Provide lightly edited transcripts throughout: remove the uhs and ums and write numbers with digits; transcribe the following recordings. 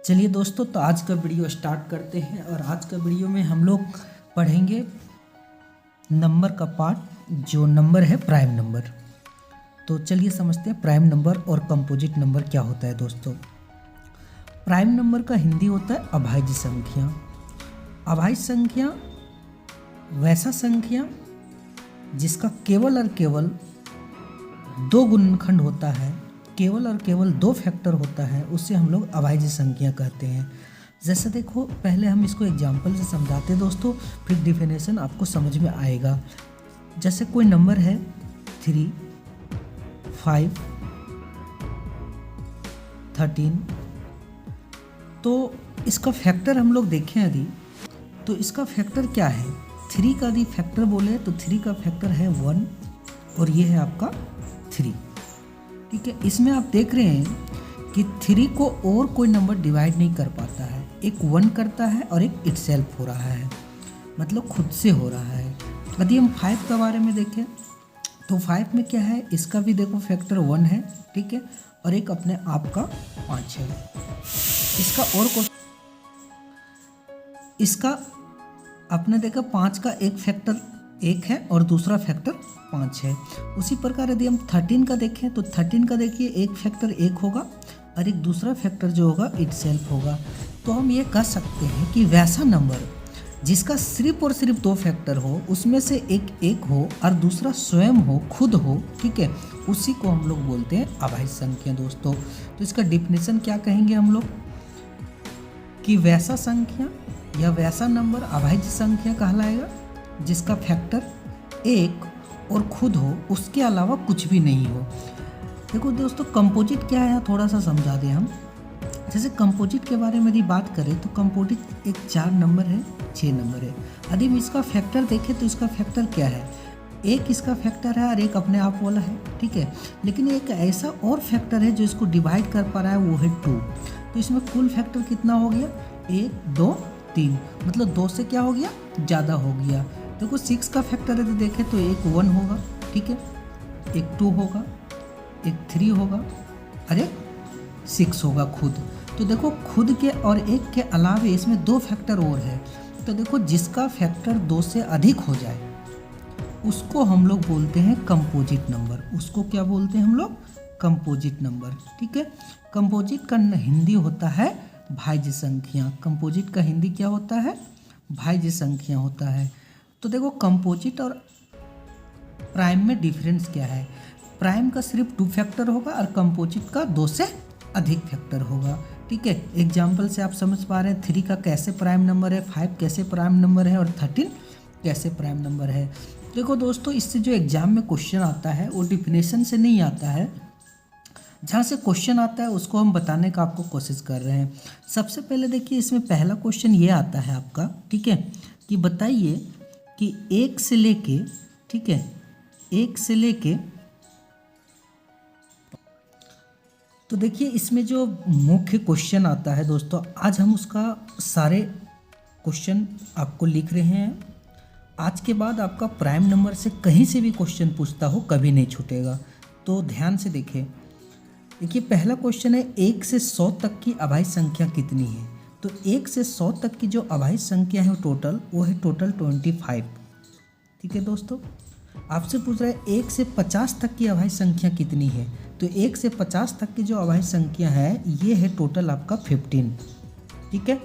चलिए दोस्तों, तो आज का वीडियो स्टार्ट करते हैं। और आज का वीडियो में हम लोग पढ़ेंगे नंबर का पार्ट, जो नंबर है प्राइम नंबर। तो चलिए समझते हैं प्राइम नंबर और कंपोजिट नंबर क्या होता है दोस्तों। प्राइम नंबर का हिंदी होता है अभाज्य संख्या। अभाज्य संख्या वैसा संख्या जिसका केवल और केवल दो गुणनखंड होता है, केवल और केवल दो फैक्टर होता है, उससे हम लोग अभाज्य संख्या कहते हैं। जैसे देखो, पहले हम इसको एग्जांपल से समझाते हैं दोस्तों, फिर डिफिनेशन आपको समझ में आएगा। जैसे कोई नंबर है 3, 5, 13, तो इसका फैक्टर हम लोग देखें यदि, तो इसका फैक्टर क्या है। 3 का यदि फैक्टर बोले तो 3 का फैक्टर है 1 और ये है आपका 3। ठीक है, इसमें आप देख रहे हैं कि 3 को और कोई नंबर डिवाइड नहीं कर पाता है। एक 1 करता है और एक इटसेल्फ हो रहा है, मतलब खुद से हो रहा है। यदि हम 5 के बारे में देखें तो 5 में क्या है, इसका भी देखो फैक्टर 1 है, ठीक है, और एक अपने आप का 5 है। इसका आपने देखा 5 का एक फैक्टर 1 है और दूसरा फैक्टर 5 है। उसी प्रकार यदि हम 13 का देखें तो 13 का देखिए एक फैक्टर 1 होगा और एक दूसरा फैक्टर जो होगा इटसेल्फ होगा। तो हम ये कह सकते हैं कि वैसा नंबर जिसका सिर्फ और सिर्फ दो फैक्टर हो, उसमें से एक हो और दूसरा स्वयं हो, खुद हो, ठीक है, उसी को हम लोग बोलते हैं अभाज्य संख्या दोस्तों। तो इसका डिफिनेशन क्या कहेंगे हम लोग कि वैसा संख्या या वैसा नंबर अभाज्य संख्या कहलाएगा जिसका फैक्टर 1 और खुद हो, उसके अलावा कुछ भी नहीं हो। देखो दोस्तों, कंपोजिट क्या है थोड़ा सा समझा दें हम। जैसे कंपोजिट के बारे में यदि बात करें तो कंपोजिट एक 4 नंबर है, 6 नंबर है। यदि हम इसका फैक्टर देखें तो इसका फैक्टर क्या है, एक इसका फैक्टर है और एक अपने आप वाला है, ठीक है। लेकिन एक ऐसा और फैक्टर है जो इसको डिवाइड कर पा रहा है, वो है 2। तो इसमें कुल फैक्टर कितना हो गया, 1, 2, 3, मतलब 2 से क्या हो गया, ज़्यादा हो गया। देखो 6 का फैक्टर यदि देखें तो एक 1 होगा, ठीक है, एक 2 होगा, एक 3 होगा और एक 6 होगा खुद। तो देखो खुद के और एक के अलावे इसमें 2 फैक्टर और है। तो देखो जिसका फैक्टर 2 से अधिक हो जाए उसको हम लोग बोलते हैं कंपोजिट नंबर। उसको क्या बोलते हैं हम लोग, कंपोजिट नंबर, ठीक है। कंपोजिट का हिंदी होता है भाज्य संख्या। कंपोजिट का हिंदी क्या होता है, भाज्य संख्या होता है। तो देखो कंपोजिट और प्राइम में डिफरेंस क्या है। प्राइम का सिर्फ 2 फैक्टर होगा और कंपोजिट का 2 से अधिक फैक्टर होगा, ठीक है। एग्जाम्पल से आप समझ पा रहे हैं 3 का कैसे प्राइम नंबर है, 5 कैसे प्राइम नंबर है और 13 कैसे प्राइम नंबर है। देखो दोस्तों, इससे जो एग्जाम में क्वेश्चन आता है वो डिफिनेशन से नहीं आता है। जहाँ से क्वेश्चन आता है उसको हम बताने का आपको कोशिश कर रहे हैं। सबसे पहले देखिए, इसमें पहला क्वेश्चन ये आता है आपका, ठीक है, कि बताइए कि 1 से लेके, ठीक है, 1 से लेके, तो देखिए इसमें जो मुख्य क्वेश्चन आता है दोस्तों, आज हम उसका सारे क्वेश्चन आपको लिख रहे हैं। आज के बाद आपका प्राइम नंबर से कहीं से भी क्वेश्चन पूछता हो कभी नहीं छूटेगा, तो ध्यान से देखें। देखिए पहला क्वेश्चन है 1 से 100 तक की अभाज्य संख्या कितनी है। तो 1 से 100 तक की जो अभाज्य संख्या है टोटल, वो है टोटल 25, ठीक है दोस्तों। आपसे पूछ रहा है 1 से 50 तक की अभाज्य संख्या कितनी है। तो 1 से 50 तक की जो अभाज्य संख्या है ये है टोटल आपका 15, ठीक है।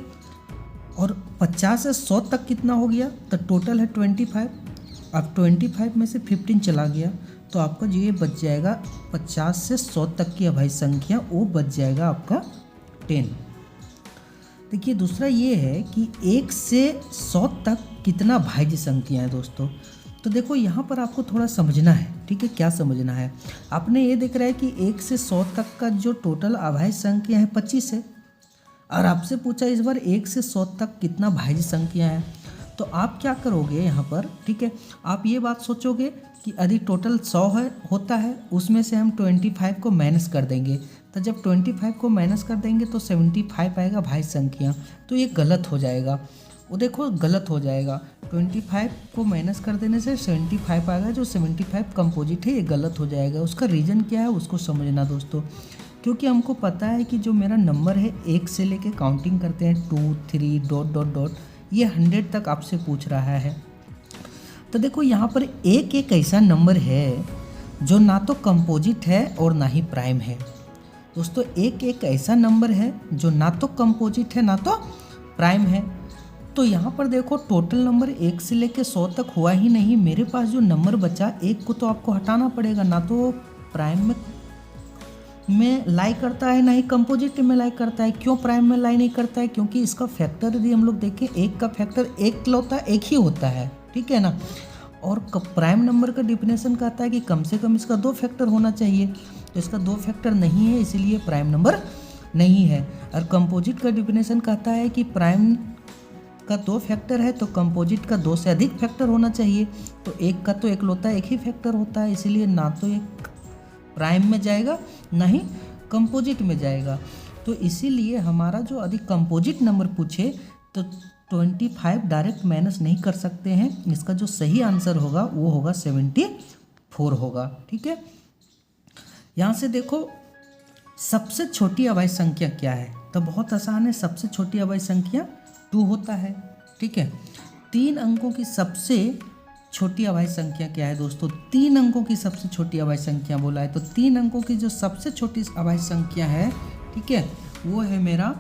और 50 से 100 तक कितना हो गया, तो टोटल है 25। अब 25 में से 15 चला गया तो आपका जो ये बच जाएगा 50 से 100 तक की अभाज्य संख्या, वो बच जाएगा आपका 10। देखिए दूसरा ये है कि 1 से 100 तक कितना भाज्य संख्या है दोस्तों। तो देखो यहाँ पर आपको थोड़ा समझना है, ठीक है। क्या समझना है, आपने ये देख रहा है कि 1 से 100 तक का जो टोटल अभाज्य संख्या है 25 है, और आपसे पूछा इस बार 1 से 100 तक कितना भाज्य संख्या है। तो आप क्या करोगे यहाँ पर, ठीक है, आप ये बात सोचोगे कि यदि टोटल 100 होता है, उसमें से हम 25 को माइनस कर देंगे। तो जब 25 को माइनस कर देंगे तो 75 आएगा भाज्य संख्या। तो ये गलत हो जाएगा, वो देखो गलत हो जाएगा। 25 को माइनस कर देने से 75 आएगा, जो 75 कंपोजिट है, ये गलत हो जाएगा। उसका रीज़न क्या है उसको समझना दोस्तों। क्योंकि हमको पता है कि जो मेरा नंबर है 1 से लेके काउंटिंग करते हैं 2 3 डॉट डॉट डॉट, ये 100 तक आपसे पूछ रहा है। तो देखो यहाँ पर एक ऐसा नंबर है जो ना तो कंपोजिट है और ना ही प्राइम है। दोस्तों एक ऐसा नंबर है जो ना तो कंपोजिट है ना तो प्राइम है। तो यहाँ पर देखो टोटल नंबर 1 से लेके 100 तक हुआ ही नहीं। मेरे पास जो नंबर बचा 1 को तो आपको हटाना पड़ेगा, ना तो प्राइम में लाई करता है ना ही कंपोजिट में लाई करता है। क्यों प्राइम में लाई नहीं करता है? क्योंकि इसका फैक्टर यदि हम लोग देखें, 1 का फैक्टर एक ही होता है, ठीक है ना। और प्राइम नंबर का डिफिनेशन कहता है कि कम से कम इसका 2 फैक्टर होना चाहिए, तो इसका 2 फैक्टर नहीं है, इसीलिए प्राइम नंबर नहीं है। और कंपोजिट का डिफिनेशन कहता है कि प्राइम का 2 फैक्टर है तो कंपोजिट का 2 से अधिक फैक्टर होना चाहिए। तो 1 का तो एकलौता एक ही फैक्टर होता है, इसीलिए ना तो एक प्राइम में जाएगा ना ही कंपोजिट में जाएगा। तो इसीलिए हमारा जो अधिक कंपोजिट नंबर पूछे तो 25 डायरेक्ट माइनस नहीं कर सकते हैं। इसका जो सही आंसर होगा वो होगा 74 होगा, ठीक है। यहाँ से देखो सबसे छोटी अभाज्य संख्या क्या है, तो बहुत आसान है। सबसे छोटी अभाज्य संख्या 2 होता है, ठीक है। 3 अंकों की सबसे छोटी अभाज्य संख्या क्या है दोस्तों? 3 अंकों की सबसे छोटी अभाज्य संख्या बोला है, तो 3 अंकों की जो सबसे छोटी अभाज्य संख्या है, ठीक है, वो है मेरा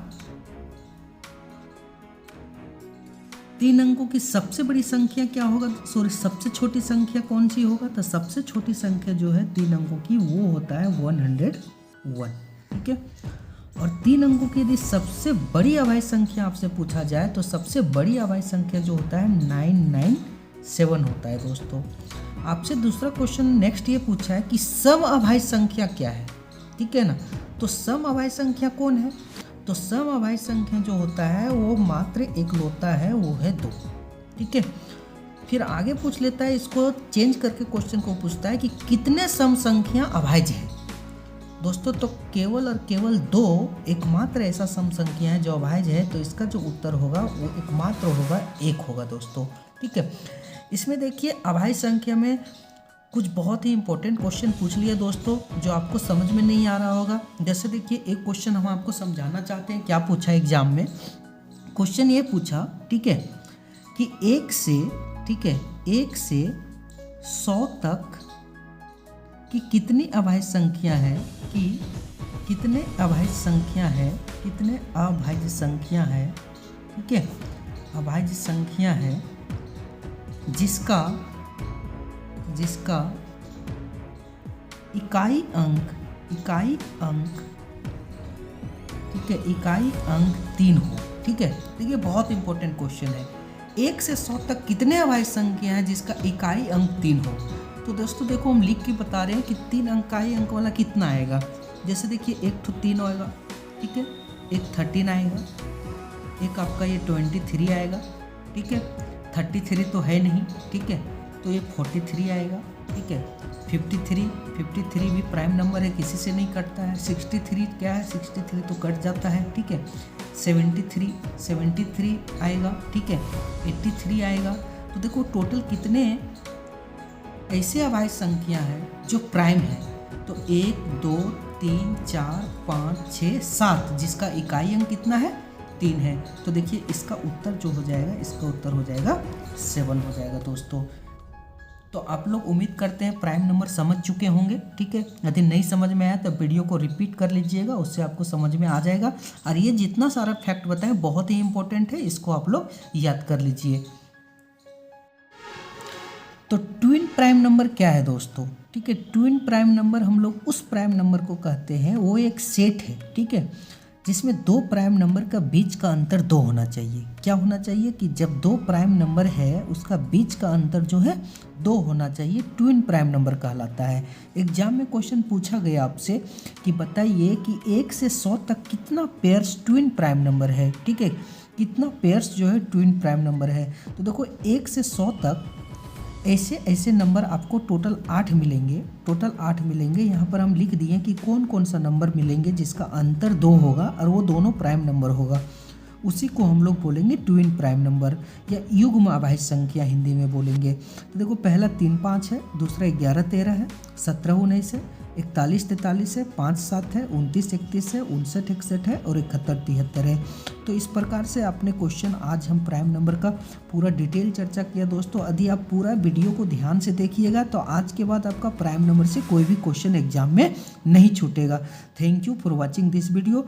3 अंकों की सबसे बड़ी संख्या क्या होगा? सॉरी, सबसे छोटी संख्या कौन सी होगा? तो सबसे छोटी संख्या जो है 3 अंकों की वो होता है 101, ठीक है। और 3 अंकों की यदि सबसे बड़ी अभाज्य संख्या आपसे पूछा जाए तो सबसे बड़ी अभाज्य संख्या जो होता है 997 होता है दोस्तों। आपसे दूसरा क्वेश्चन नेक्स्ट ये पूछा है कि सम अभाज्य संख्या क्या है, ठीक है ना। तो सम अभाज्य संख्या कौन है? तो सम अभाज्य संख्या जो होता है वो मात्र एकलौता है, वो है 2, ठीक है। फिर आगे पूछ लेता है, इसको चेंज करके क्वेश्चन को पूछता है कि कितने सम संख्या अभाज्य है दोस्तों। तो केवल और केवल 2 एकमात्र ऐसा सम संख्या है जो अभाज्य है, तो इसका जो उत्तर होगा वो एकमात्र होगा 1 होगा दोस्तों, ठीक है। इसमें देखिए अभाज्य संख्या में कुछ बहुत ही इंपॉर्टेंट क्वेश्चन पूछ लिया दोस्तों जो आपको समझ में नहीं आ रहा होगा। जैसे देखिए एक क्वेश्चन हम आपको समझाना चाहते हैं, क्या पूछा एग्जाम में। क्वेश्चन ये पूछा, ठीक है, कि 1 से, ठीक है, 1 से 100 तक कि कितनी अभाज्य संख्या है, कि कितने अभाज्य संख्या है, कितने अभाज्य संख्या है, ठीक है, अभाज्य संख्या है जिसका इकाई अंक, ठीक है, इकाई अंक 3 हो, ठीक है। देखिए बहुत इंपॉर्टेंट क्वेश्चन है। 1 से 100 तक कितने अभाज्य संख्या है जिसका इकाई अंक 3 हो? तो दोस्तों देखो हम लिख के बता रहे हैं कि 3 इकाई अंक वाला कितना आएगा। जैसे देखिए एक तो 3 आएगा, ठीक है, एक 13 आएगा, एक आपका ये 23 आएगा, ठीक है, 33 तो है नहीं, ठीक है, तो ये 43 आएगा, ठीक है, 53 भी प्राइम नंबर है, किसी से नहीं कटता है। 63 क्या है? 63 तो कट जाता है, ठीक है। 73 आएगा, ठीक है, 83 आएगा। तो देखो टोटल कितने ऐसे अभाज्य संख्या है जो प्राइम है। तो 1 2 3 4 5 6 7 जिसका इकाई अंक कितना है? 3 है। तो देखिए इसका उत्तर जो हो जाएगा, इसका उत्तर हो जाएगा 7 हो जाएगा दोस्तों। तो आप लोग उम्मीद करते हैं प्राइम नंबर समझ चुके होंगे, ठीक है। यदि नहीं समझ में आया तो वीडियो को रिपीट कर लीजिएगा, उससे आपको समझ में आ जाएगा। और ये जितना सारा फैक्ट बताएं बहुत ही इंपॉर्टेंट है, इसको आप लोग याद कर लीजिए। तो ट्विन प्राइम नंबर क्या है दोस्तों? ठीक है, ट्विन प्राइम नंबर हम लोग उस प्राइम नंबर को कहते हैं, वो एक सेट है, ठीक है, जिसमें 2 प्राइम नंबर का बीच का अंतर 2 होना चाहिए। क्या होना चाहिए? कि जब 2 प्राइम नंबर है उसका बीच का अंतर जो है 2 होना चाहिए, ट्विन प्राइम नंबर कहलाता है। एग्जाम में क्वेश्चन पूछा गया आपसे कि बताइए कि 1 से 100 तक कितना पेयर्स ट्विन प्राइम नंबर है, ठीक है, कितना पेयर्स जो है ट्विन प्राइम नंबर है। तो देखो 1 से 100 तक ऐसे नंबर आपको टोटल 8 मिलेंगे, टोटल 8 मिलेंगे। यहाँ पर हम लिख दिए कि कौन कौन सा नंबर मिलेंगे जिसका अंतर 2 होगा और वो दोनों प्राइम नंबर होगा। उसी को हम लोग बोलेंगे ट्विन प्राइम नंबर या युग्म अभाज्य संख्या हिंदी में बोलेंगे। तो देखो पहला 3 5 है, दूसरा 11 13 है, 17 19 है, 41 43 है, 5 7 है, 29 31 है, 59 61 है और 71 73 है। तो इस प्रकार से आपने क्वेश्चन आज हम प्राइम नंबर का पूरा डिटेल चर्चा किया दोस्तों। यदि आप पूरा वीडियो को ध्यान से देखिएगा तो आज के बाद आपका प्राइम नंबर से कोई भी क्वेश्चन एग्जाम में नहीं छूटेगा। Thank you for watching this video.